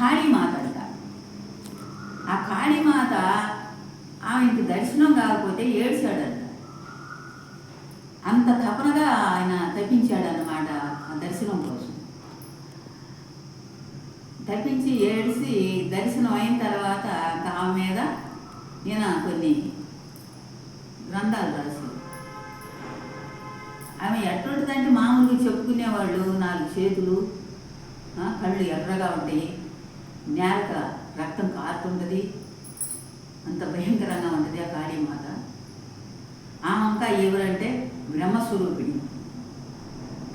కాళీమాత అంట. ఆ కాళీమాత ఆమెకి దర్శనం కాకపోతే ఏడ్చాడంట. అంత తపనగా ఆయన తప్పించాడనమాట ఆ దర్శనం కోసం. తప్పించి ఏడిసి దర్శనం అయిన తర్వాత ఆమె మీద ఈయన కొన్ని గ్రంథాలు రాశారు. ఆమె ఎటువంటిదంటే మామూలుగా చెప్పుకునేవాళ్ళు 4 చేతులు, కళ్ళు ఎర్రగా ఉంటాయి, నేలక రక్తం కారుతుంటుంది, అంత భయంకరంగా ఉంటుంది ఆ కాళీమాత. ఆమె ఇంకా ఎవరంటే బ్రహ్మస్వరూపిణి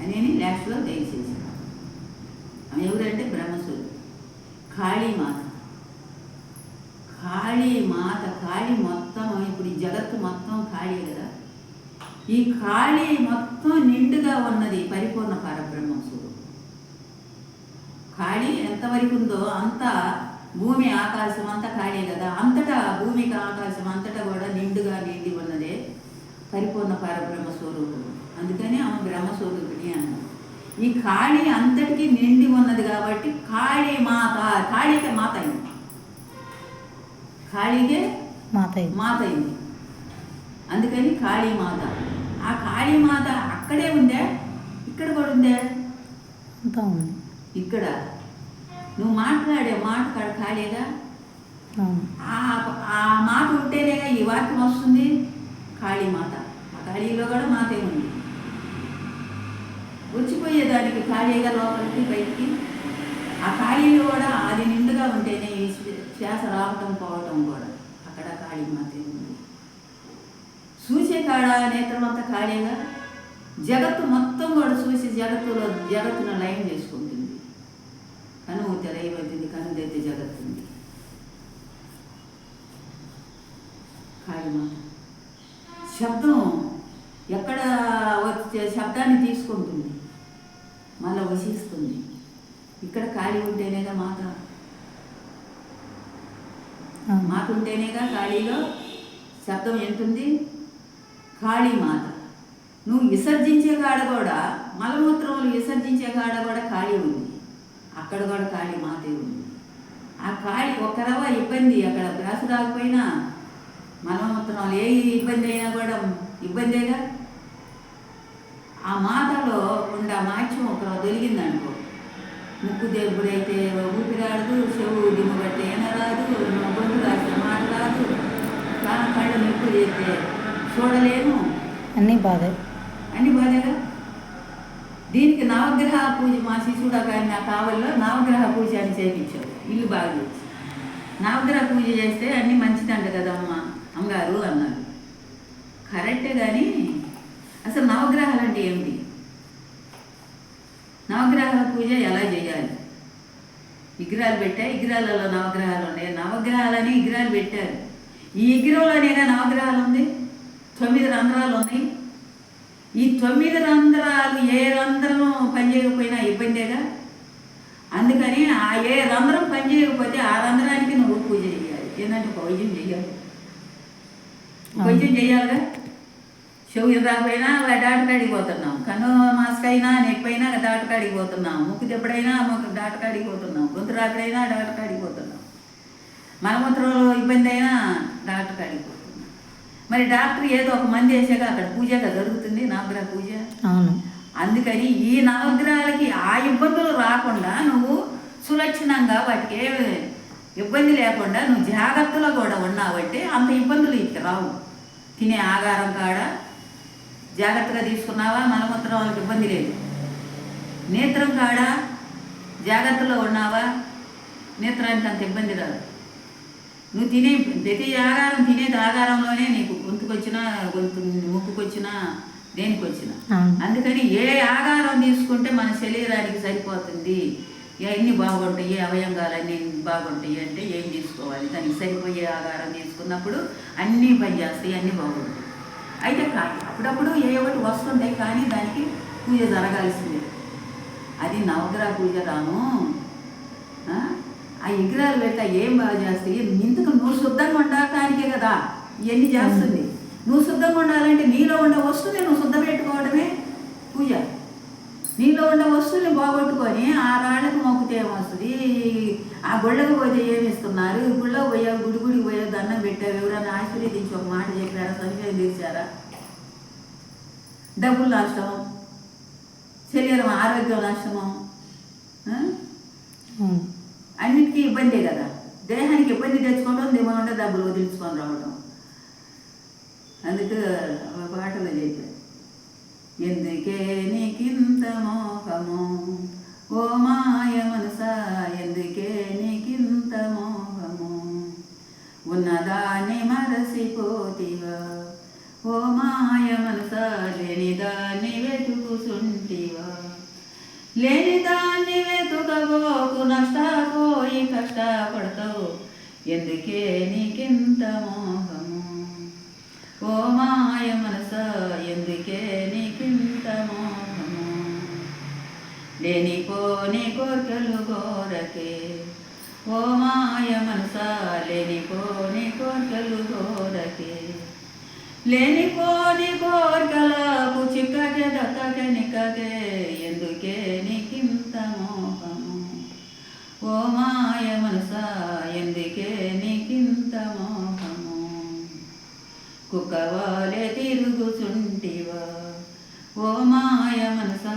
అని లాస్ట్లో తెలియచేశారు. ఆమె ఎవరంటే బ్రహ్మస్వరూపిణి కాళీమాత. కాళీమాత కాళీ మొత్తం ఇప్పుడు ఈ జగత్తు మొత్తం కాళీ కదా. ఈ కాళీ మొత్తం నిండుగా ఉన్నది పరిపూర్ణ పరబ్రహ్మ స్వరూపం. కాళీ ఎంతవరకు ఉందో అంత భూమి ఆకాశం అంతా కాళీ కదా. అంతటా భూమికి ఆకాశం అంతటా కూడా నిండుగా నిండి ఉన్నదే పరిపూర్ణ పరబ్రహ్మ స్వరూపం. అందుకని ఆమె బ్రహ్మస్వరూపిణి అన్నారు. ఈ కాళీ అంతటికీ నిండి ఉన్నది కాబట్టి కాళీ మాత. కాళీకే మాత అయింది, కాళీకే మాత అయింది. అందుకని కాళీమాత. ఆ కాళీమాత అక్కడే ఉందే, ఇక్కడ కూడా ఉందే. ఇక్కడ నువ్వు మాట్లాడే మాట కాడ ఖాళీగా ఆ మాట ఉంటేనేగా ఈ వాక్యం వస్తుంది. కాళీమాత, ఆ కాళీలో కూడా మాతే ఉంది. వచ్చిపోయేదానికి ఖాళీగా లోపలికి బయటికి. ఆ ఖాళీలో కూడా అది నిండుగా ఉంటేనే ఈ శ్వాస రావటం పోవటం కూడా అక్కడ కాళీమాతే ఉంది. చూసే కాడ నేత్రం అంతా ఖాళీగా, జగత్తు మొత్తం కూడా చూసి జగత్తును లయం చేసుకుంటుంది. కను తెరైపోతుంది, కను తెత్తి జగత్తుంది కాళీమాత. శబ్దం ఎక్కడ వచ్చే శబ్దాన్ని తీసుకుంటుంది, మళ్ళీ వశిస్తుంది. ఇక్కడ ఖాళీ ఉంటేనేగా మాత ఉంటేనేగా ఖాళీలో శబ్దం ఏంటుంది. కాళీమాత. నువ్వు విసర్జించే కాడ కూడా, మలమూత్రములు విసర్జించే కాడ కూడా ఖాళీ ఉంది, అక్కడ కూడా కాళీమాతే ఉంది. ఆ ఖాళీ ఒక్కరవ ఇబ్బంది, అక్కడ గ్రాసు రాకపోయినా మలమూత్రాలు ఏ ఇబ్బంది అయినా కూడా ఇబ్బందేగా. ఆ మాటలో ఉండే మాధ్యం ఒక దొరికిందనుకో, ముక్కు దేవుడైతే ఊపిరాడదు, చెవు దిమ్మ బట్టి ఏనరాదు, గొంతు రాస్తే మాట రాదు, కళ్ళ నొప్పు చేస్తే చూడలేము, అన్నీ బాధే. దీనికి నవగ్రహ పూజ మా శిశుడు నా కావల్లో నవగ్రహ పూజ అని చేయించాడు. ఇల్లు బాగా చేసి నవగ్రహ పూజ చేస్తే అన్నీ మంచిదంట కదమ్మ అమ్మగారు అన్నారు. కరెక్టే, కానీ అసలు నవగ్రహాలు అంటే ఏమిటి, నవగ్రహాల పూజ ఎలా చేయాలి? విగ్రహాలు పెట్టారు, విగ్రహాలలో నవగ్రహాలు ఉన్నాయి, నవగ్రహాలని విగ్రహాలు పెట్టారు. ఈ విగ్రహంలోనేగా నవగ్రహాలు ఉంది. 9 రంధ్రాలు ఉన్నాయి. ఈ 9 రంధ్రాలు ఏ రంధ్రం పనిచేయకపోయినా ఇబ్బందేగా. అందుకని ఆ ఏ రంధ్రం పనిచేయకపోతే ఆ రంధ్రానికి నువ్వు పూజ చేయాలి. ఏంటంటే వైద్యం చేయాలి, వైద్యం చేయాలిగా. చెవు రాకపోయినా డాక్టర్ కాడికి పోతున్నాం, కన్ను మాస్క్ అయినా నొప్పైనా డాక్టర్ కాడికి పోతున్నాం, ముక్కు తెప్పుడైనా డాక్టర్ కాడికి పోతున్నాం, గొంతు రాకడైనా డాక్టర్ కాడికి పోతున్నాం, మలమూత్రంలో ఇబ్బంది అయినా డాక్టర్ కాడికి పోతున్నాం. మరి డాక్టర్ ఏదో ఒక మంది వేసాక అక్కడ పూజగా జరుగుతుంది, నవగ్రహ పూజ. అవును. అందుకని ఈ నవగ్రహాలకి ఆ ఇబ్బందులు రాకుండా నువ్వు సులక్షణంగా వాటికి ఏ ఇబ్బంది లేకుండా నువ్వు జాగ్రత్తలో కూడా ఉన్నావంటే అంత ఇబ్బందులు ఇక రావు. తినే ఆహారం కాడ జాగ్రత్తగా తీసుకున్నావా, మలమూత్రం వాళ్ళకి ఇబ్బంది లేదు. నేత్రం కాడ జాగ్రత్తలో ఉన్నావా, నేత్రానికి అంత ఇబ్బంది రాదు. నువ్వు తినే ప్రతి ఆహారం తినేది ఆహారంలోనే నీకు గొంతుకొచ్చినా ముక్కుకొచ్చినా దేనికి వచ్చినా. అందుకని ఏ ఆహారం తీసుకుంటే మన శరీరానికి సరిపోతుంది, ఎన్ని బాగుంటాయి, అవయంగాలన్నీ బాగుంటాయి అంటే ఏం తీసుకోవాలి, దానికి సరిపోయే ఆహారం తీసుకున్నప్పుడు అన్నీ పనిచేస్తాయి, అన్నీ బాగుంటాయి. అయితే కానీ అప్పుడప్పుడు ఏ ఒకటి వస్తుంటాయి, కానీ దానికి పూజ జరగాల్సిందే. అది నవగ్రహ పూజ రాము. ఆ విగ్రహాలు పెడితే ఏం బాగా చేస్తాయి, ఇంతకు నువ్వు శుద్ధంగా ఉండటానికే కదా ఇవన్నీ చేస్తుంది. నువ్వు శుద్ధంగా ఉండాలంటే నీలో ఉండే వస్తువుని నువ్వు శుద్ధ పెట్టుకోవడమే పూజ. నీలో ఉండే వస్తువుని బాగొట్టుకొని ఆ రాళ్ళకు మొక్కుతే ఏమొస్తుంది, ఆ గుళ్ళకు పోతే ఏమి ఇస్తున్నారు? గుళ్ళో పోయావు, గుడికి పోయావు, దండం పెట్టావు, ఎవరైనా ఆశీర్వదించి ఒక మాట చెప్పారా? సంశయం తీర్చారా? డబ్బులు నష్టం, శరీరం ఆరోగ్యం నష్టము, అన్నిటికీ ఇబ్బందే కదా. దేహానికి ఇబ్బంది తెచ్చుకోవడం, దిమాంటే డబ్బులు వదిలించుకొని రావడం. అందుకు పాటలు చెప్పారు, ఎందుకే నీకింత మోహము ఓ మాయ మనసా, ఎందుకే నీకింత మోహము, ఉన్నదాన్ని మరసిపోతివా ఓ మాయ మనసా, లేనిదాన్ని వెతుకుతుంటివా, లేనిదాన్ని వెతుకబోకు, నష్టపోయి కష్టపడతావు, ఎందుకే నీకింత మోహము ఓ మాయ మనసా, ఎందుకే నీకింత మోహము, లేనిపోని కోర్కెలు కోరకే ఓ మాయ మనసా, లేనిపోని కోర్కెలు కోరకే, లేనిపోని కోర్కెలకు చిక్కకే దక్కకే నిక్కకే, ఎందుకే నీకింత మోహము ఓ మాయ మనసా, ఎందుకే నీకింత మోహము, కుక్కవాలే తిరుగుచుంటివా ఓ మాయ మనసా,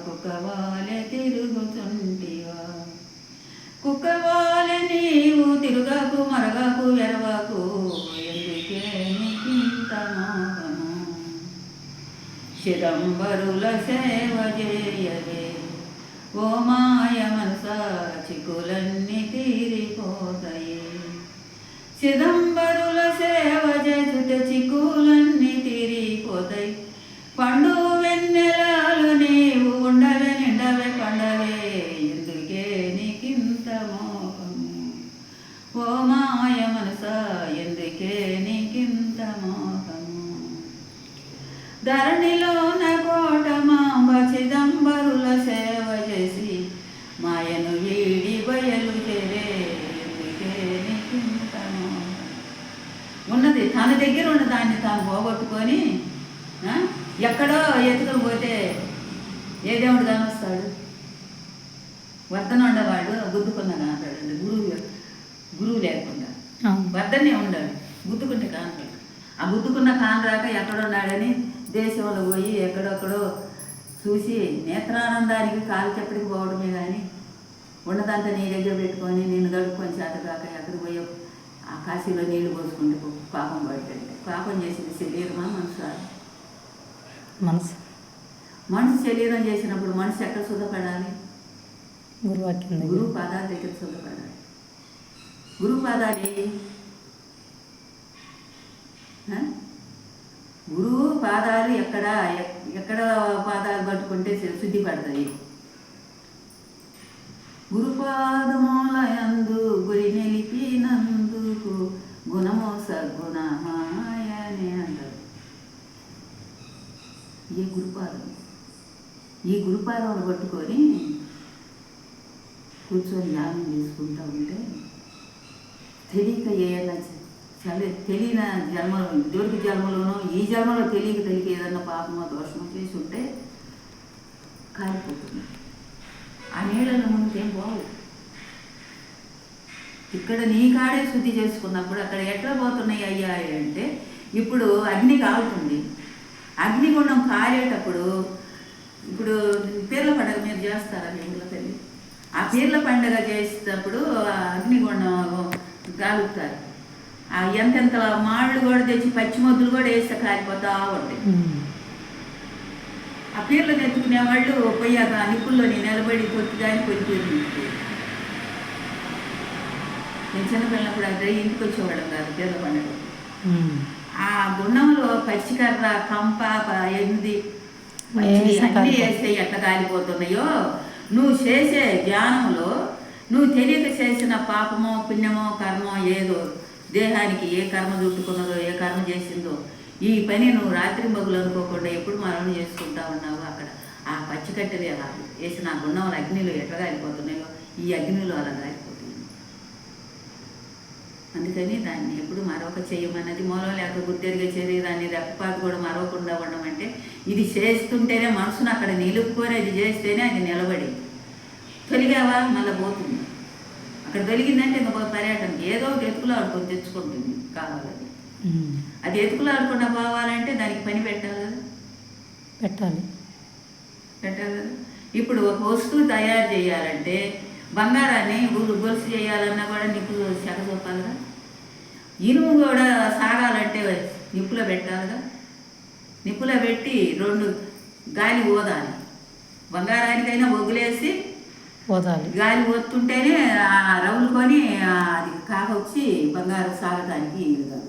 కుక్కవాలే తిరుగుచుంటివా, కుక్కవాలే నీవు తిరుగకు, మరగకు, ఎరవకు, ఎందుకే నీకింత మోహము, చిదంబరుల సేవ చేయవే ఓ మాయ మనసా, చిక్కులన్నీ తీరిపోతాయి, చిదంబరుల సేవ చేస్తే చిక్కులన్నీ తీరిపోతాయి, పండు వెన్నెలలు నీవు ఉండవే, నిండవే, పండవే, ఎందుకే నీకింత మోహము ఓ మాయ మనసా, ఎందుకే నీకింత మోహము, ధరణిలోన కోటమాంబ చిదంబరుల సేవ చేసి మాయను వీడి బయలు చేరే, ఎందుకే నీకింత మోహం, ఉన్నది తన దగ్గర ఉన్న దాన్ని తాను పోగొట్టుకొని ఎక్కడో ఎత్తుకొని పోతే ఏ దేవుడు కానొస్తాడు? వర్ధన ఉండవాడు గుద్దుకున్న కాంటాడు, గురువు లేకుండా వర్ధనే ఉండాడు, గుద్దుకుంటే కాంటాడు. ఆ గుద్దుకున్న కానరాక ఎక్కడున్నాడని దేశంలో పోయి ఎక్కడొక్కడో చూసి నేత్రానందానికి కాలు చెప్పడికి పోవడమే కానీ ఉన్నదంతా నీ దగ్గర పెట్టుకొని నేను గడుపుకొని చేతకాక ఎక్కడికి పోయో ఆ కాశీలో నీళ్లు పోసుకుంటూ పాపం పడ్డాడు. పాపం చేసింది శరీరమా మనసు? మనసు. మనసు శరీరం చేసినప్పుడు మనసు ఎక్కడ శుద్ధపడాలి? గురువు పాదాల దగ్గర శుద్ధపడాలి. గురువు పాదాలు గురువు పాదాలు ఎక్కడ పాదాలు పట్టుకుంటే శుద్ధి పడతాయి. గురుపాదములయందు గురి నిలిపినందుకు గుణమో సద్గుణమాయని అంటారు. ఈ గురుపాదములు పట్టుకొని కూర్చొని ధ్యానం చేసుకుంటూ ఉంటే తెలియక ఏదైనా తెలియని జన్మలో ఇదివరకు జన్మలోనో ఈ జన్మలో తెలియక ఏదన్నా పాపమో దోషమో చేసి ఉంటే కాలిపోతుంది. ఆ నీళ్ళలో ముందుకేం పోవు. ఇక్కడ నీ కాడే శుద్ధి చేసుకున్నప్పుడు అక్కడ ఎట్లా పోతున్నాయి అయ్యా అంటే, ఇప్పుడు అగ్ని కాలుతుంది. అగ్నిగుండం కాలేటప్పుడు ఇప్పుడు పీర్ల పండుగ మీరు చేస్తారా మీ ఊళ్ళో తల్లి? ఆ పీర్ల పండుగ చేసేటప్పుడు అగ్నిగుండం కాలుతారు. ఆ ఎంతెంత మాళ్ళు కూడా తెచ్చి పచ్చిమొద్దులు కూడా వేస్తే కాలిపోతా ఉంటాయి. ఆ పీర్లు ఎత్తుకునే వాళ్ళు పోయాక నిప్పుల్లో నిలబడి కొట్టి కానీ కొద్దిపీర్లు నేను చిన్నపిల్లప్పుడు అక్కడ ఇంటికి వచ్చేవాళ్ళం కాదు పీర్ల పండుగ. ఆ గుండంలో పచ్చికర్ర కంప ఎనిమిది అన్నీ వేస్తే ఎట్లా కాలిపోతున్నాయో, నువ్వు చేసే ధ్యానంలో నువ్వు తెలియక చేసిన పాపమో పుణ్యమో కర్మో ఏదో దేహానికి ఏ కర్మ చుట్టుకున్నదో ఏ కర్మ చేసిందో ఈ పని నువ్వు రాత్రి మగులు అనుకోకుండా ఎప్పుడు మరణం చేసుకుంటా ఉన్నావు. అక్కడ ఆ పచ్చికట్టెలు వేసిన ఆ గుండంలో అగ్నిలో ఎట్లా కాలిపోతున్నాయో ఈ అగ్నిలో అలా కాలిపోతుంది. అందుకని దాన్ని ఎప్పుడు మరొక చేయమన్నది మూలం లేక గుర్తెరిగే శరీరాన్ని రెప్పపాటు కూడా మరవకుండా ఉండమంటే ఇది చేస్తుంటేనే మనసును అక్కడ నిలుపుకొని అది చేస్తేనే అది నిలబడి తొలిగావా మళ్ళీ పోతుంది. ఆ అక్కడ వెలిగిందంటే ఇంకా పర్యటనకి ఏదో ఒకటి ఎతుకులాడుకొని తెచ్చుకుంటుంది కావాలని. అది ఎతుకులాడకుండా పోవాలంటే దానికి పని పెట్టాలి కదా, పెట్టాలి కదా. ఇప్పుడు ఒక వస్తువు తయారు చేయాలంటే బంగారాన్ని గొలుసు చేయాలన్నా కూడా నిప్పులు చెక్క చూపాలిగా. ఇనుము కూడా సాగాలంటే నిప్పులో పెట్టాలిగా. నిప్పులో పెట్టి 2 గాలి ఊదాలి. బంగారానికైనా ఒగ్గులేసి ఓదాలి. గాలి ఓతుంటేనే రవులుకొని అది కాకొచ్చి బంగారం సాగటానికి ఇది కాదు.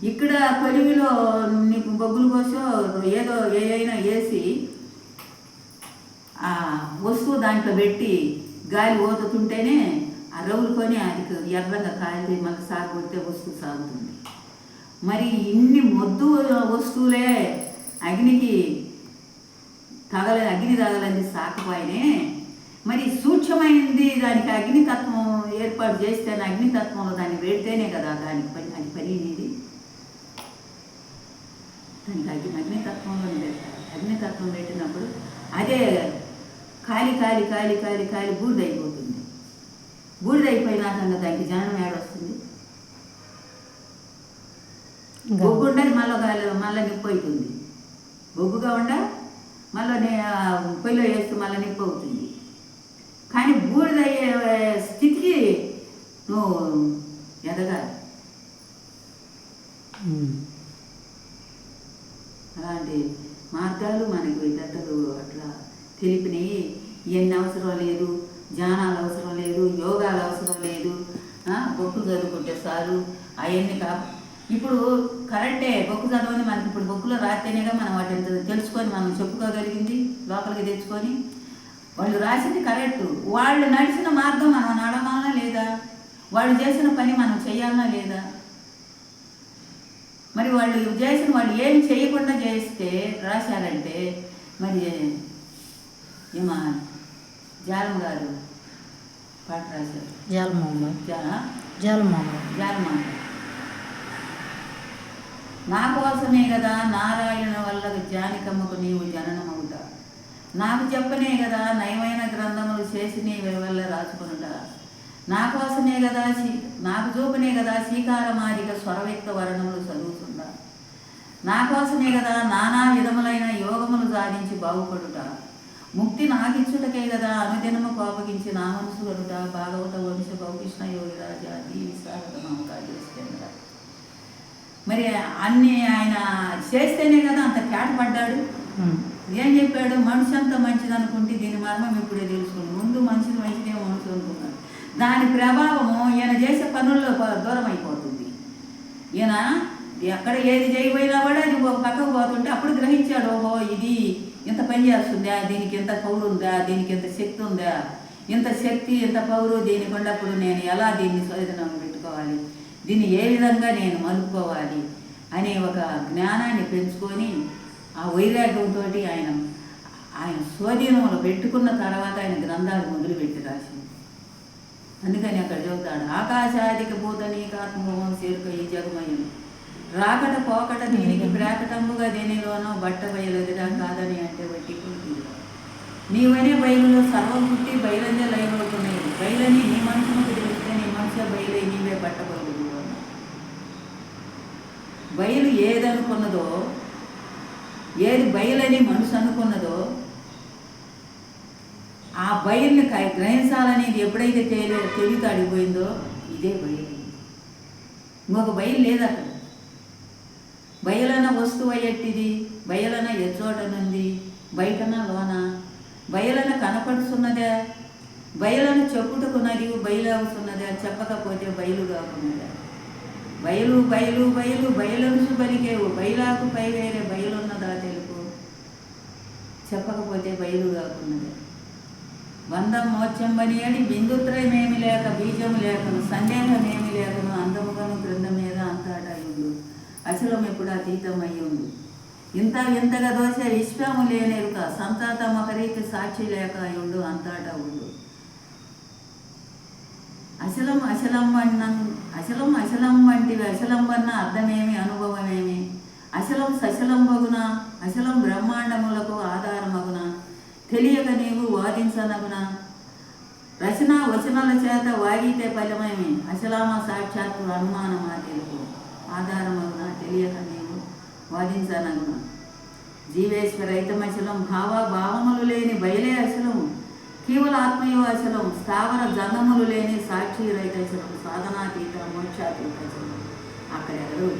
ఇక్కడ కొలివిలో నీకు బొగ్గుల కోసం ఏదో ఏదైనా వేసి ఆ వస్తువు దాంట్లో పెట్టి గాలి ఊదుతుంటేనే ఆ రవులుకొని అది ఎర్రగా కాలి మళ్ళీ సాగొడితే వస్తువు సాగుతుంది. మరి ఇన్ని మొద్దు వస్తువులే అగ్ని తగలని సాకపోయినే మరి సూక్ష్మమైనది దానికి అగ్నితత్వం ఏర్పాటు చేస్తే అగ్నితత్వంలో దాన్ని పెడితేనే కదా దానికి పని, అది పనిది. దానికి అగ్నితత్వంలో పెట్టాలి. అగ్నితత్వం పెట్టినప్పుడు అదే కాలి కాలి కాలి కాలి కాలి బూడిదైపోతుంది. బూడిదైపోయినాక దానికి జనం ఏడొస్తుంది. బొగ్గు ఉండదు, మళ్ళీ నిప్పు అవుతుంది. బొగ్గుగా ఉండ మళ్ళీ పొయ్యిలో వేస్తూ మళ్ళీ నిప్పు అవుతుంది. కానీ బూడిదయ్యే స్థితికి నువ్వు ఎదగాలి. అలాంటి మార్గాలు మనకి పెద్దలు అట్లా తెలిపినాయి. ఇవన్నీ అవసరం లేదు, ధ్యానాలు అవసరం లేదు, యోగాలు అవసరం లేదు, బొక్కులు చదువుకుంటే చాలు అవన్నీ ఇప్పుడు కరెక్టే. బొక్కు చదవని మనకి ఇప్పుడు బొక్కులో రాస్తేనేగా మనం వాటిని తెలుసుకొని మనం చెప్పుకోగలిగింది, లోపలికి తెచ్చుకొని. వాళ్ళు రాసింది కరెక్టు. వాళ్ళు నడిచిన మార్గం మనం నడవాలనా లేదా, వాళ్ళు చేసిన పని మనం చేయాలనా లేదా. మరి వాళ్ళు ఏమి చేయకుండా చేస్తే రాశారంటే మరి ఏమా జాలం గారు పాట రాశారు. జాలమామ నా కోసమే కదా నారాయణ వల్ల జానికమ్మకు నీవు జననమవుట, నాకు చెప్పనే కదా నయమైన గ్రంథములు చేసి నీ వల్ల రాసుకునుట, నా కోసమే కదా నాకు చూపనే కదా శ్రీకారమాదిక స్వరవ్యక్త వర్ణములు చదువుతుండ, నా కోసమే కదా నానా విధములైన యోగములు సాధించి బాగుపడుట, ముక్తి నాకిచ్చుటకే కదా అనుదినము కోపగించి నా మనసు కలుట, భాగవత వంశ బహుకృష్ణ యోగిరాజా దీవిసాగత మమతాజేశ్వర. మరి అన్నీ ఆయన చేస్తేనే కదా అంత కేటపడ్డాడు. ఏం చెప్పాడు? మనిషి అంత మంచిది అనుకుంటే దీని మర్మం ఇప్పుడే తెలుసుకుని, ముందు మనిషిది మంచిదే మనసు అనుకున్నాడు. దాని ప్రభావము ఈయన చేసే పనుల్లో దూరం అయిపోతుంది. ఈయన ఎక్కడ ఏది చేయబోయినా కూడా అది ఒక పక్కకు పోతుంటే అప్పుడు గ్రహించాడు, ఓహో ఇది ఇంత పని చేస్తుందా, దీనికి ఇంత పౌరు ఉందా, దీనికి ఇంత శక్తి ఉందా, ఇంత శక్తి ఇంత పౌరు దీనికి ఉన్నప్పుడు నేను ఎలా దీన్ని స్వాధీనం పెట్టుకోవాలి, దీన్ని ఏ విధంగా నేను మలుపుకోవాలి అనే ఒక జ్ఞానాన్ని పెంచుకొని ఆ వైరాగ్యంతో ఆయన స్వాధీనంలో పెట్టుకున్న తర్వాత ఆయన గ్రంథాలు మొదలుపెట్టి రాసింది. అందుకని అక్కడ చెబుతాడు, ఆకాశాదికి భూత నీకాత్మభవం చేరుక ఈ జగమయ్యను రాకట పోకట దీనికి బ్రాకటంబుగా దేనిలోనో బట్ట బయలుదిరా కాదని అంటే బట్టి నీవనే బయలులో సర్వం పుట్టి బయలందే లయమవుతున్నాయి. బయలని నీ మనసుకు తెలిస్తే నీ మనసు బయలై నీవే బట్టబయలు. బయలు ఏదనుకున్నదో, ఏది బయలని మనసు అనుకున్నదో ఆ బయలుని గ్రహించాలనేది ఎప్పుడైతే తెలియతాడిపోయిందో ఇదే బయలు. ఇంకొక బయలు లేదు అక్కడ. బయలన వస్తువు అయ్యేటిది, బయలన ఎచ్చోటనుంది, బయటన లోన, బయలన కనపడుతున్నదే, బయలను చెప్పుటకున్నది బయలు అవుతున్నదే, చెప్పకపోతే బయలు కాకున్నదే. బయలు బయలు బయలు బయలుసు బలికేవు, బయలాకు పై వేరే బయలున్నదా తెలుపు, చెప్పకపోతే బయలు కాకున్నదే. బంధం మోక్షంబని అని బిందుత్రయమేమి లేక బీజం లేకను, సందేహమేమి లేకను, అందముగను గ్రంథం మీద అంతాటయుండు, అసలం ఎప్పుడు అతీతమయ్యుండు. ఇంతగా దోశ విశ్వము లేనేరుక, సంతాత మకరీతి సాక్షి లేక అయ్యుండు, అంతాటా ఉండు. అచలం అచలం వంటివి అచలంబన్న అర్థమేమి, అనుభవమేమి, అచలం సచలంబగున, అచలం బ్రహ్మాండములకు ఆధారమగున, తెలియక నీవు వాదించనగున, రచన వచనాల చేత వాగితే ఫలమేమి అసలామ సాక్షాత్తు అనుమానమా తెలుపు ఆధారమగున తెలియక నీవు వాదించనగున జీవేశ్వర ఐతమచలం భావములు లేని బయలే అచలం కేవల ఆత్మయో అచలం స్థావర జంగములు లేని సాక్షి రైతచలం సాధనాతీత మోక్షాతీతచలం అక్కడ ఎవరు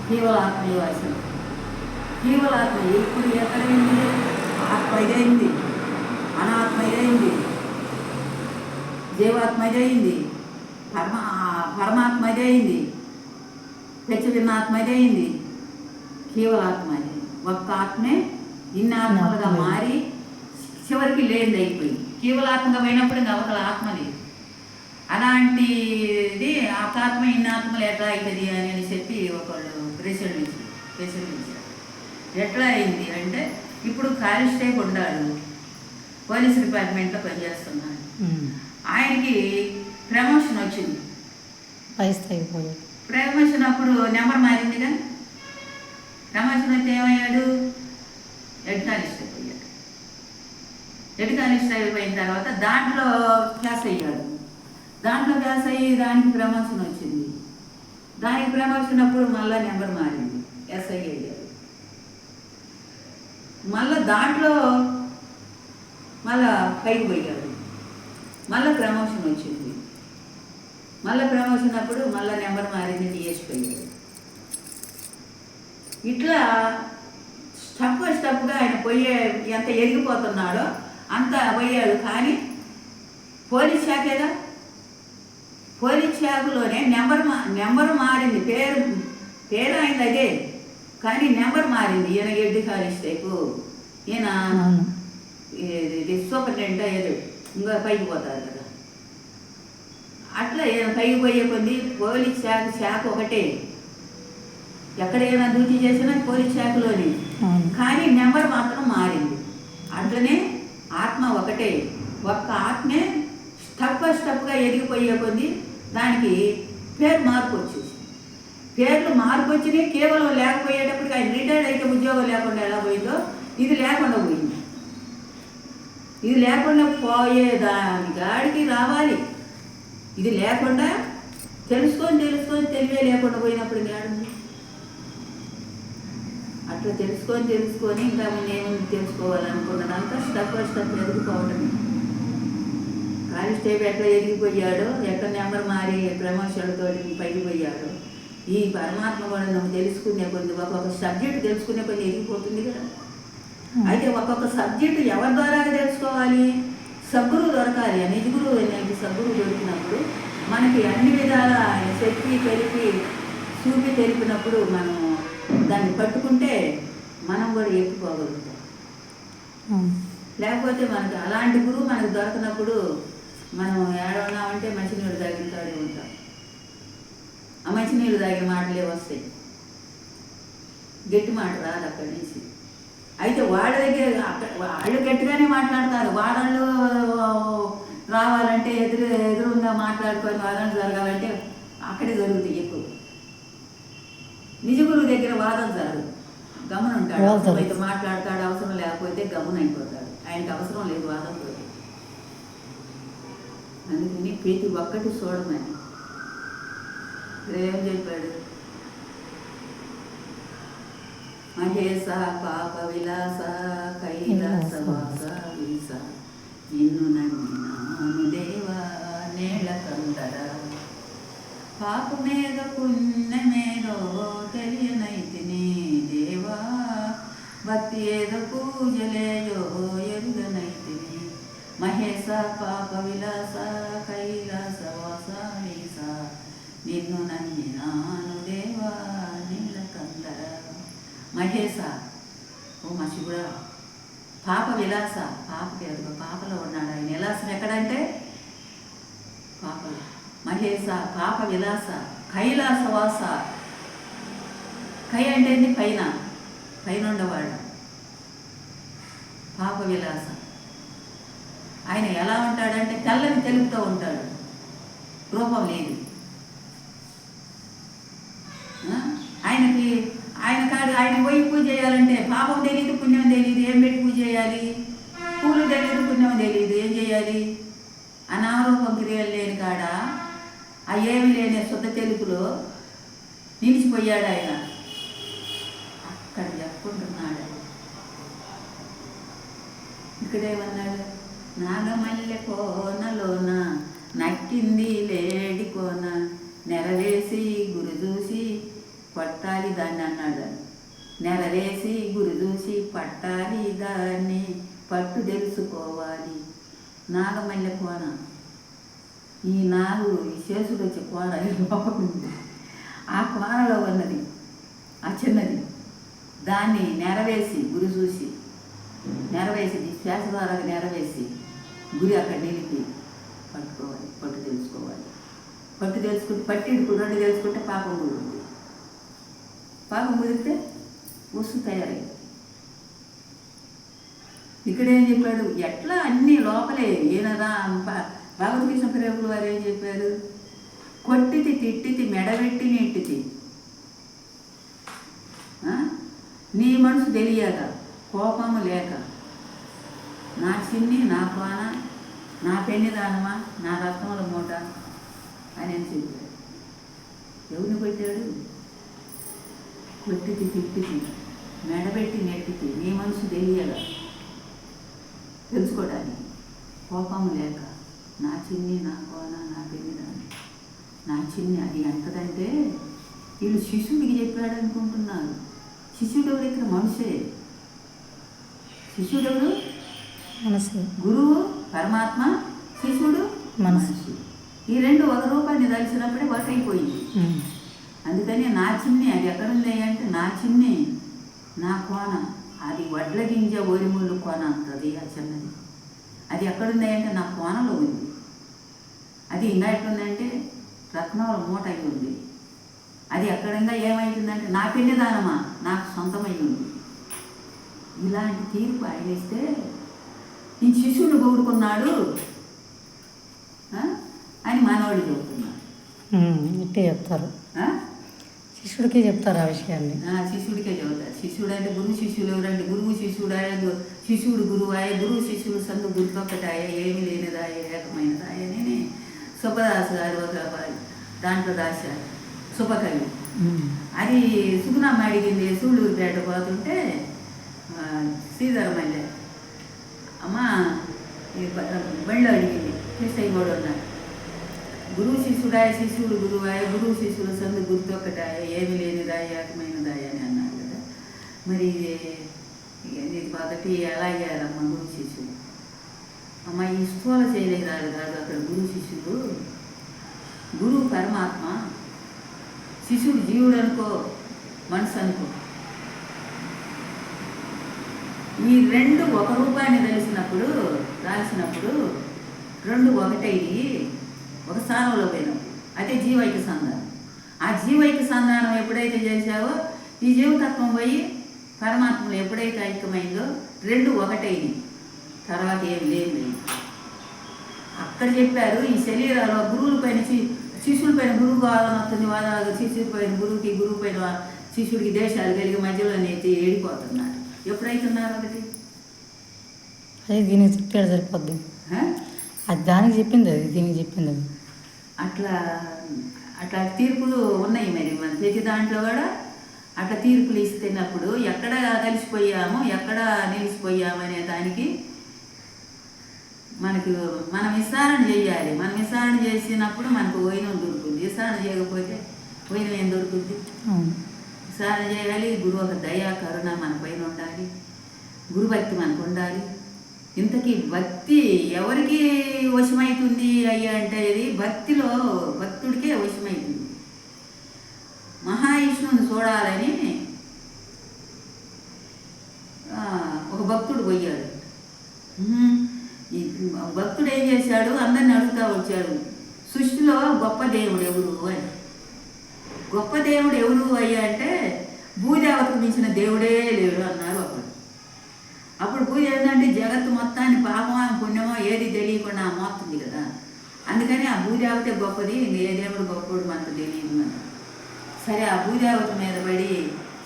కేవల ఆత్మయో అచలం కేవల ఆత్మ ఇప్పుడు ఎక్కడైంది ఆత్మ ఇదైంది అనాత్మ ఇదైంది జీవాత్మ ఇదైంది పరమాత్మ ఇదైంది పెచ్చవిన్నాత్మ ఇదైంది కేవలాత్మ ఇది ఒక్క ఆత్మే ఇన్ని ఆత్మలుగా మారి చివరికి లేనిది అయిపోయింది కేవలాత్మగా పోయినప్పుడు ఇంకా ఒకళ్ళ ఆత్మ లేదు అలాంటిది ఆత్మ ఇన్ని ఆత్మలు ఎట్లా అవుతుంది అని చెప్పి ఒకళ్ళు ప్రశ్నించారు ఎట్లా అయింది అంటే ఇప్పుడు కానిస్టేబుల్ ఉన్నాడు పోలీస్ డిపార్ట్మెంట్లో పనిచేస్తున్నాడు ఆయనకి ప్రమోషన్ వచ్చింది పై స్థాయి పోయాడు ప్రమోషన్ అప్పుడు నెంబర్ మారింది కానీ ప్రమోషన్ అయితే ఏమయ్యాడు హెడ్ కానిస్టేబుల్ అయ్యాడు హెడ్ కానిస్టేబుల్ అయిన తర్వాత దాంట్లో ప్యాస్ అయ్యాడు దాంట్లో ప్యాస్ అయ్యి దానికి ప్రమోషన్ వచ్చింది దానికి ప్రమోషన్ అప్పుడు మళ్ళీ నెంబర్ మారింది ఎస్ఐ అయ్యాడు మళ్ళీ దాంట్లో మళ్ళా పైకి పోయాడు మళ్ళీ ప్రమోషన్ వచ్చింది మళ్ళీ ప్రమోషన్ అప్పుడు మళ్ళీ నెంబర్ మారింది డిఎస్పీ అయ్యాడు ఇట్లా స్టెప్గా ఆయన పోయే ఎంత ఎదిగిపోతున్నాడో అంత పోయాడు కానీ పోలీస్ శాఖేగా పోలీస్ శాఖలోనే నెంబర్ మారింది పేరు అయింది అదే కానీ నెంబర్ మారింది ఈయన ఎడ్డి కానిస్టేపు ఈయన సూపరింటెండెంట్ అయ్యేది ఇంకా పైకి పోతారు కదా అట్లా ఈయన పైకి పోయే కొద్ది పోలీస్ శాఖ ఒకటే ఎక్కడైనా డ్యూటీ చేసినా పోలీస్ శాఖలోనే కానీ నెంబర్ మాత్రం మారింది అట్లనే ఆత్మ ఒకటే ఒక్క ఆత్మే స్టెప్గా ఎదిగిపోయే కొద్ది దానికి పేరు మార్పు వచ్చేసి పేర్లు మార్పు వచ్చినాయి కేవలం లేకపోయేటప్పటికి ఆయన రిటైర్డ్ అయితే ఉద్యోగం లేకుండా ఎలా పోయిందో ఇది లేకుండా పోయింది ఇది లేకుండా పోయేదాని గాడికి రావాలి ఇది లేకుండా తెలుసుకొని తెలివే లేకుండా పోయినప్పుడు గాడుంది అట్లా తెలుసుకొని ఇంకా ఏముంది తెలుసుకోవాలనుకున్నదంతా స్టెప్ ఎదిగిపోవటమే కానిస్టేబుల్ ఎట్లా ఎదిగిపోయాడో ఎక్కడ నెంబర్ మారి ప్రమోషన్లతో పైకి పోయాడో ఈ పరమాత్మ కూడా నువ్వు తెలుసుకునే కొద్ది ఒక్కొక్క సబ్జెక్టు తెలుసుకునే కొద్ది ఎదిగిపోతుంది కదా అయితే ఒక్కొక్క సబ్జెక్టు ఎవరి ద్వారా తెలుసుకోవాలి సద్గురువు దొరకాలి నిజగురువు అనేది సద్గురువు దొరికినప్పుడు మనకి అన్ని విధాల చెప్పి తెలిపినప్పుడు మనం దాన్ని పట్టుకుంటే మనం కూడా ఎత్తుకోగలుగుతాం లేకపోతే మనకి అలాంటి గురువు మనకు దొరకనప్పుడు మనం ఏడవన్నామంటే మంచినీళ్ళు తాగిన కాడే ఉంటాం ఆ మంచినీళ్ళు తాగిన మాటలే వస్తాయి గట్టి మాట రాదు అక్కడి నుంచి అయితే వాళ్ళ దగ్గర వాళ్ళు గట్టిగానే మాట్లాడతారు వాళ్ళు రావాలంటే ఎదురుగా మాట్లాడుకొని వాదన జరగాలంటే అక్కడే జరుగుతాయి ఎక్కువ నిజ గురువు దగ్గర వాదన జరగదు గమనం ఉంటాడు అవసరం అయితే మాట్లాడతాడు అవసరం లేకపోతే గమనం అయిపోతాడు ఆయనకి అవసరం లేదు వాదనతో అందుకని ప్రతి ఒక్కటి చూడమని ఏం చెప్పాడు మహేశ పాప విలాస కైలాసవాస వీస నిన్ను నమ్మినాను దేవా నేల కందర పాపమేదో పుణ్యమేదో తెలియనైతిని దేవా భక్తి ఏదో పూజలేయో ఎరుగనైతిని మహేశ పాప విలాస కైలాసవాస వీస నిన్ను నమ్మినాను దేవా నీల కందర మహేశ ఓ మా శివుడా పాప విలాస పాపకి ఎదుగు పాపలో ఉన్నాడు ఆయన విలాసం ఎక్కడంటే పాపలో మహేశ పాప విలాస కైలాసవాస కై అంటే పైన ఉండేవాడు పాప విలాస ఆయన ఎలా ఉంటాడంటే తెల్లని తెలుపుతూ ఉంటాడు రూపం లేదు ఆయన పోయి పూజ చేయాలంటే పాపం తెలియదు పుణ్యం తెలియదు ఏం పెట్టి పూజ చేయాలి పూలు తెలియదు పుణ్యం తెలియదు ఏం చేయాలి ఆ నామరూపం క్రియలు లేని కాడ ఆ ఏమి లేని శుద్ధ తెలుపులో నిలిచిపోయాడు ఆయన. అక్కడ చెప్పుకుంటున్నాడు. ఇక్కడేమన్నాడు? నాగమల్లె కోనలోన నట్టింది లేడి కోన, నెరవేసి గురి చూసి పట్టాలి దాన్ని అన్నాడు. నెరవేసి గురి చూసి పట్టాలి దాన్ని, పట్టు తెలుసుకోవాలి. నాగమల్లె కోన, ఈ నాగు ఈ శేషుడు వచ్చే కోన లోపలింది. ఆ కోనలో ఉన్నది ఆ చిన్నది, దాన్ని నెరవేసి గురి చూసి, నెరవేసి శ్వాస ద్వారా నెరవేసి గురి అక్కడ నిలిపి పట్టుకోవాలి, పట్టు తెలుసుకోవాలి. పట్టు తెలుసుకుంటే పట్టిడుకు రెండు తెలుసుకుంటే పాపం కుదురుతుంది. పాపం కుదిరితే వస్తువు తయారైంది. ఇక్కడేం చెప్పాడు? ఎట్లా అన్నీ లోపలే ఈయనరా భగవద్గీత ప్రేములు వారు ఏం చెప్పారు? కొట్టితి తిట్టితి మెడబెట్టి నెట్టితి, నీ మనసు తెలియక కోపము లేక, నా చిన్ని నా కోన నా పెన్ని దానమా నా రత్నముల మూట అని చెప్పాడు. ఎవరిని కొట్టాడు? కొట్టితి తిట్టితి మెడబెట్టి నెట్టితి, నీ మనసు తెలియక తెలుసుకోవడానికి, కోపము లేక, నా చిన్ని నా కోన నా పెన్ని దానం, నా చిన్ని. అది ఎంతదంటే వీళ్ళు శిష్యుడికి చెప్పాడు అనుకుంటున్నారు. శిష్యుడు ఎవరు? ఇక్కడ మనిషే. శిష్యుడు ఎవరు? మనసు. గురువు పరమాత్మ, శిష్యుడు మనసు. ఈ రెండు ఒక రూపాన్ని కలిసినప్పుడే ఒకటైపోయింది. అందుకని నా చిన్ని అది ఎక్కడుంది అంటే, నా చిన్ని నా కోన, అది వడ్ల గింజ ఒరిముళ్ళు కోన అంటది ఆ చిన్నది. అది ఎక్కడుంది అంటే నా కోనలో ఉంది. అది ఇంకా ఎట్లుందంటే రత్నాల మూట అయి ఉంది. అది ఎక్కడంగా ఏమైతుందంటే నా పెళ్లి దానమా నాకు సొంతమై ఉంది. ఇలాంటి తీర్పు ఆయన ఇస్తే ఈ శిష్యుడిని గౌడుకున్నాడు అని మనవాడు చెబుతున్నాడు. ఇట్టే చెప్తారు, శిష్యుడికే చెప్తారు ఆ విషయాన్ని. శిష్యుడికే చెబుతారు. శిష్యుడు అంటే గురువు శిష్యులు ఎవరంటే, గురువు శిష్యుడాయ, శిష్యుడు గురువాయ, గురువు శిష్యుడు సందు గుర్తొక్కటాయ, ఏమి లేనిదాయ ఏకమైనదాయ అని సుబ్బదాసు గారు ఒక దాంట్లో రాశారు, శుభకవి. అది సుగుణమ్మ అడిగింది. సూళ్ళూరుపేట పోతుంటే శ్రీధరమల్లె అమ్మ బళ్ళో అడిగింది, కృష్ణయ్య కూడా ఉన్నారు. గురువు శిష్యుడాయ, శిష్యుడు గురువాయ, గురువు శిష్యుడు సందు గుర్తొక్కటాయ, ఏమి లేనిదాయ ఏకమైనదాయ అని అన్నారు కదా. మరి ఇది ఒకటి ఎలా అయ్యారమ్మ గురువు శిష్యుడు? అమ్మ ఈ స్థూల చేయలేరారు కాదు అక్కడ గురువు శిష్యుడు. గురువు పరమాత్మ, శిష్యుడు జీవుడు అనుకో, మనసు అనుకో. ఈ రెండు ఒక రూపాన్ని రాసినప్పుడు రెండు ఒకటైది ఒక స్థానంలో పోయినప్పుడు అదే జీవైక్య సంధానం. ఆ జీవైక్య సంధానం ఎప్పుడైతే చేశావో ఈ జీవతత్వం పోయి పరమాత్మలో ఎప్పుడైతే ఐక్యమైందో రెండు ఒకటైంది. తర్వాత ఏం లేదు. అక్కడ చెప్పారు ఈ శరీరాల్లో గురువుల పైన శిష్యుల పైన గురువు కావాలనొస్తుంది, శిష్యుడి పైన గురువుకి, గురువు పైన శిష్యుడికి దేశాలు కలిగి మధ్యలో నేతి ఏడిపోతున్నారు. ఎప్పుడైతున్నారు ఒకటి? అది దీనికి చెప్పాడు సరిపోద్ది. అది దానికి చెప్పింది, అది దీనికి చెప్పింది. అది అట్లా తీర్పులు ఉన్నాయి. మరి మన ప్రతి దాంట్లో కూడా అట్లా తీర్పులు ఇస్తున్నప్పుడు ఎక్కడ కలిసిపోయామో ఎక్కడ నిలిచిపోయాము అనే దానికి మనం విచారణ చేయాలి. మనం విచారణ చేసినప్పుడు మనకు వైనం దొరుకుతుంది. విచారణ చేయకపోతే వైనం ఏం దొరుకుతుంది? విచారణ చేయాలి. గురువు ఒక దయా కరుణ మన పైన ఉండాలి. గురుభక్తి మనకు ఉండాలి. ఇంతకీ భక్తి ఎవరికి వశమవుతుంది అయ్యా అంటే ఇది భక్తుడికే వశమవుతుంది. మహావిష్ణువుని చూడాలని ఒక భక్తుడు పోయాడు. ఈ భక్తుడు ఏం చేశాడు? అందరిని అడుగుతూ వచ్చాడు, సృష్టిలో గొప్ప దేవుడు ఎవరు అని. గొప్ప దేవుడు ఎవరు అయ్యా అంటే భూదేవతకు మించిన దేవుడే లేడు అన్నారు ఒకడు. అప్పుడు పూజ ఏంటంటే జగత్తు మొత్తాన్ని పాపమో పుణ్యమో ఏది తెలియకుండా మోస్తుంది కదా. అందుకని ఆ భూదేవతే గొప్పది, ఏ దేవుడు గొప్పడు మనకు తెలియదు అని. సరే ఆ భూదేవత మీద పడి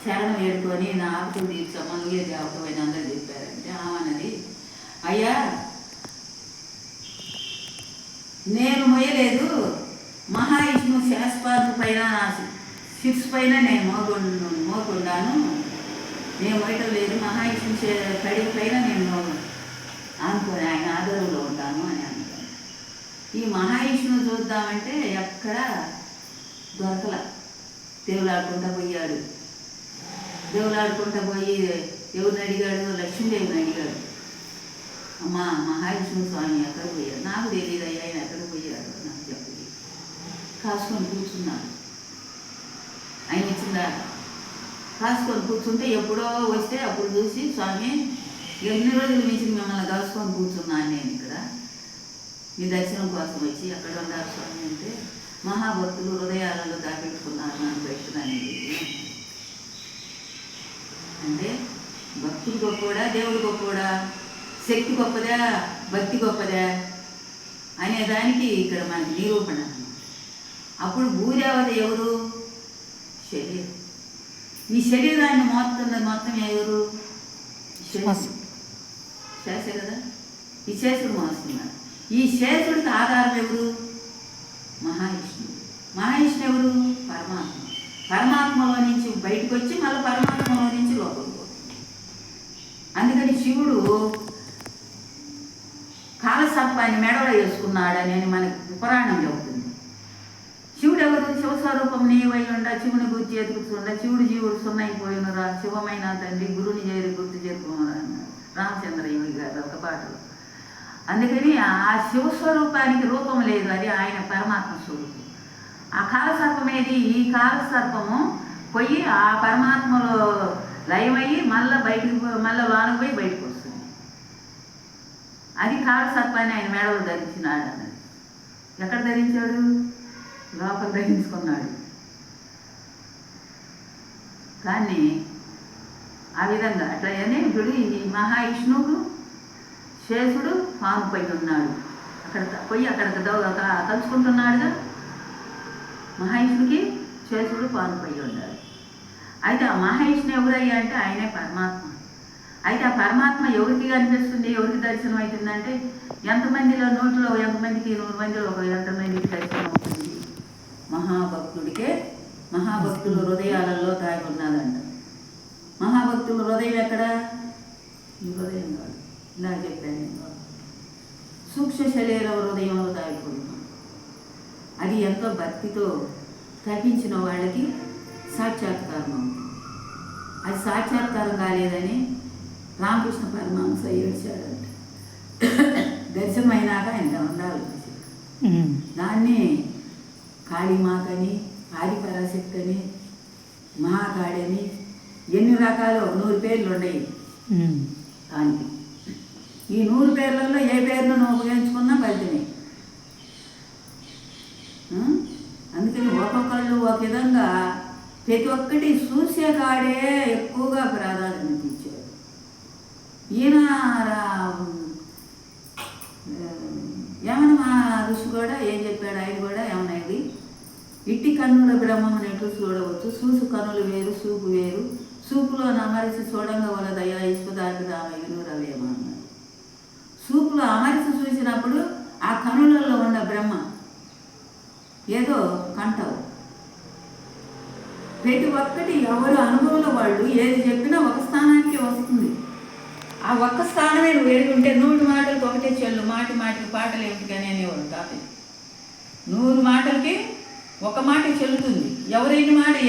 శరణం వేడుకొని నా ఆకులు తీర్చమ్మా, నువ్వే దేవత అని అందరూ చెప్పారంటే ఆమెన్నది, అయ్యా నేను మొయ్యలేదు, మహావిష్ణు శాస్త్రాల పైన శిర్స్ పైన నేను మోకుండాను, నేను మొయ్యటం లేదు, మహావిష్ణు కడిగి పైన నేను అనుకుని ఆయన ఆదరణలో ఉంటాను అని అంటాను. ఈ మహావిష్ణువు చూద్దామంటే ఎక్కడ దొరకల. దేవులాడుకుంటా పోయాడు. దేవులాడుకుంటా పోయి ఎవరిని అడిగాడు? లక్ష్మీదేవిని అడిగాడు. అమ్మా మహావిష్ణు స్వామి ఎక్కడ పోయాడు? నాకు తెలియదు అయ్యా ఆయన ఎక్కడ పోయాడు నాకు చెప్పలేదు. కాసుకొని కూర్చున్నాడు. ఆయన ఇచ్చిందా? కాసుకొని కూర్చుంటే ఎప్పుడో వస్తే అప్పుడు చూసి, స్వామి ఎన్ని రోజుల నుంచి మిమ్మల్ని కాసుకొని కూర్చున్నాను నేను ఇక్కడ, మీ దర్శనం కోసం వచ్చి ఎక్కడ ఉన్నారు స్వామి అంటే, మహాభక్తులు హృదయాలలో దాపెట్టుకున్నారు నన్ను పెట్టుకున్నాను. అంటే భక్తుడు గొప్పడా, దేవుడు గొప్పడా, శక్తి గొప్పదా, భక్తి గొప్పదా అనేదానికి ఇక్కడ మనకి నిరూపణ. అప్పుడు భూదేవత ఎవరు? శరీరం. ఈ శరీరాన్ని మోస్తున్నది మొత్తం ఎవరు? శేషే కదా. ఈ శేషుడు మోస్తున్నాడు. ఈ శేషుడికి ఆధారం ఎవరు? మహావిష్ణువు. మహావిష్ణువు ఎవరు? పరమాత్మ. పరమాత్మలో నుంచి బయటకు వచ్చి మళ్ళీ పరమాత్మలో నుంచి లోపలికి పోతుంది. అందుకని శివుడు కాలసర్పాన్ని మెడలో వేసుకున్నాడని మనకి పురాణం చెబుతుంది. శివుడు ఎవరు? శివస్వరూపం నీవై ఉండ, శివుని గుర్తు చేతుకుతుండ, శివుడు జీవుడు సున్నైపోయినరా, శివమైన తండ్రి గురుని చేరి గుర్తు చేసుకోమరా అన్నాడు రామచంద్రయ్య గారు ఒక పాటలో. అందుకని ఆ శివస్వరూపానికి రూపం లేదు, అది ఆయన పరమాత్మ స్వరూపం. ఆ కాలసర్పం ఏది? ఈ కాలసర్పము పోయి ఆ పరమాత్మలో లయమయ్యి మళ్ళీ బయటికి మళ్ళీ లోనకు పోయి బయటకు వస్తుంది. అది కాలసర్పాన్ని ఆయన మేడలో ధరించినాడు అన్నది. ఎక్కడ ధరించాడు? లోపల ధరించుకున్నాడు. కానీ ఆ విధంగా అట్లనే ఇప్పుడు ఈ మహావిష్ణువుకు శేషుడు పాము పై ఉన్నాడు. అక్కడ పోయి అక్కడ కలుసుకుంటున్నాడుగా. మహావిష్ణుకి శేషుడు పాము పై ఉన్నాడు. అయితే ఆ మహావిష్ణు ఎవరయ్యా అంటే ఆయనే పరమాత్మ. అయితే ఆ పరమాత్మ ఎవరికి కనిపిస్తుంది, ఎవరికి దర్శనం అవుతుందంటే, ఎంతమందిలో నోట్లో ఎంతమందికి 100 మందిలో ఎంతమందికి దర్శనం అవుతుంది? మహాభక్తుడికే. మహాభక్తులు హృదయాలలో దాగి ఉన్నదంట. మహాభక్తుల హృదయం ఎక్కడ? ఈ హృదయం కాదు, ఇలా చెప్పాను. సూక్ష్మ శరీర హృదయంలో దాగిపోతున్నాం. అది ఎంతో భక్తితో తప్పించిన వాళ్ళకి సాక్షాత్కారం అవుతుంది. అది సాక్షాత్కారం కాలేదని రామకృష్ణ పరమహంస ఏడ్చాడంట. దర్శనం అయినాక ఆయన ఉండాలి. దాన్ని కాళీమాతని, ఆదిపరాశక్తి అని, మహాకాళని, ఎన్ని రకాలు 100 పేర్లు ఉన్నాయి దానికి. ఈ 100 పేర్లలో ఏ పేరును నువ్వు ఉపయోగించుకున్నా ఫలితమే. అందుకని ఒక్కొక్కళ్ళు ఒక విధంగా ప్రతి ఒక్కటి చూసే కాడే ఎక్కువగా ప్రాధాన్యత ఇచ్చాడు. ఈయన ఏమన్నా మా ఋషి కూడా ఏం చెప్పాడు? ఆయన కూడా ఏమన్నా ఇది ఇట్టి కన్నుల బ్రహ్మం ఎట్లు చూడవచ్చు, చూసు కన్నులు వేరు చూపు వేరు, చూపులో అమరిసి చూడంగా వలదయ్యా ఇసుపదాటి రామయ్యను రవేమ అన్నారు. చూపులో అమరిసి చూసినప్పుడు ఆ కనులలో ఉన్న బ్రహ్మ ఏదో కంటవు. ప్రతి ఒక్కటి ఎవరు అనుభవంలో వాళ్ళు ఏది చెప్పినా ఒక స్థానానికి వస్తుంది. ఆ ఒక్క స్థానమే నువ్వు ఎరుగుంటే 100 మాటలకు ఒకటే చెల్లు, మాటి మాటికి పాటలు ఏమిటికని అనేవాడు తాతయ్య. 100 మాటలకి ఒక మాట చెల్లుతుంది.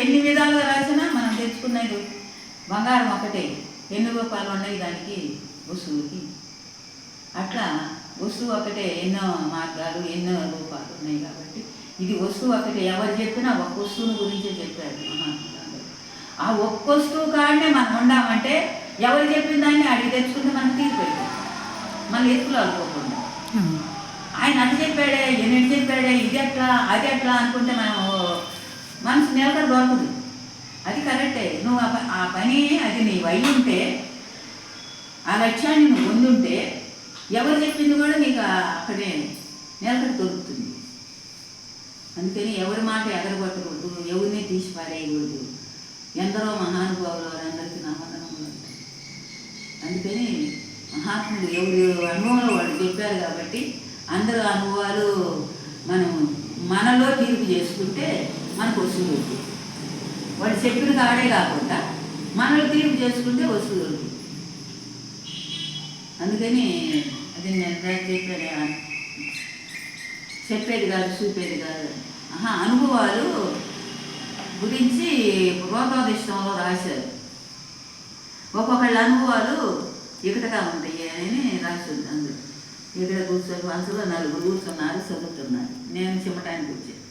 ఎన్ని విధాలుగా రాసినా మనం తెచ్చుకున్నది బంగారం ఒకటే. ఎన్ని రూపాయలు ఉన్నాయి దానికి వస్తువుకి. అట్లా వస్తువు ఒకటే, ఎన్నో మార్గాలు ఎన్నో రూపాలు ఉన్నాయి. కాబట్టి ఇది వస్తువు ఒకటే. ఎవరు చెప్పినా ఒక్క వస్తువుని గురించే చెప్పారు మహాత్ములు. ఆ ఒక్క వస్తువు కాడనే మనం ఉండామంటే ఎవరు చెప్పిన దాన్ని అడిగి తెచ్చుకుంటే మనకు తీరిపోయింది. మళ్ళీ ఎత్తులు అనుకోకుండా ఆయన అది చెప్పాడే, ఎన్నెటు చెప్పాడే, ఇది ఎట్లా అది ఎట్లా అనుకుంటే మనం మనసు నిలకడ దొరకదు. అది కరెక్టే. నువ్వు ఆ పని అది నీవు అయి ఉంటే, ఆ లక్ష్యాన్ని నువ్వు పొందుంటే ఎవరు చెప్పింది కూడా నీకు అక్కడే నిలకడ దొరుకుతుంది. అందుకని ఎవరి మాట ఎగరగొట్టకూడదు, ఎవరిని తీసి పారేయకూడదు. ఎందరో మహానుభావులు వారందరికీ నా వందనములు. అందుకని మహాత్ములు ఎవరు అనుభవంలో వాళ్ళు చెప్పారు కాబట్టి అందరూ అనుభవాలు మనం మనలో తీర్పు చేసుకుంటే మనకు వస్తువులు వాడు చెప్పిన కాడే కాకుండా మనలో తీర్పు చేసుకుంటే వస్తువులు. అందుకని అది నేను చెప్పాను, చెప్పేది కాదు చూపేది కాదు. అనుభవాలు గురించి రోగాదిష్టంలో రాశారు. ఒక్కొక్కళ్ళ అనుభవాలు ఇకటగా ఉంటాయి అని రాసింది. అందులో ఇక్కడ కూర్చొని మనసులో 4 కూర్చున్నారు, చదువుతున్నారు. నేను చిమ్మటానికి వచ్చాను.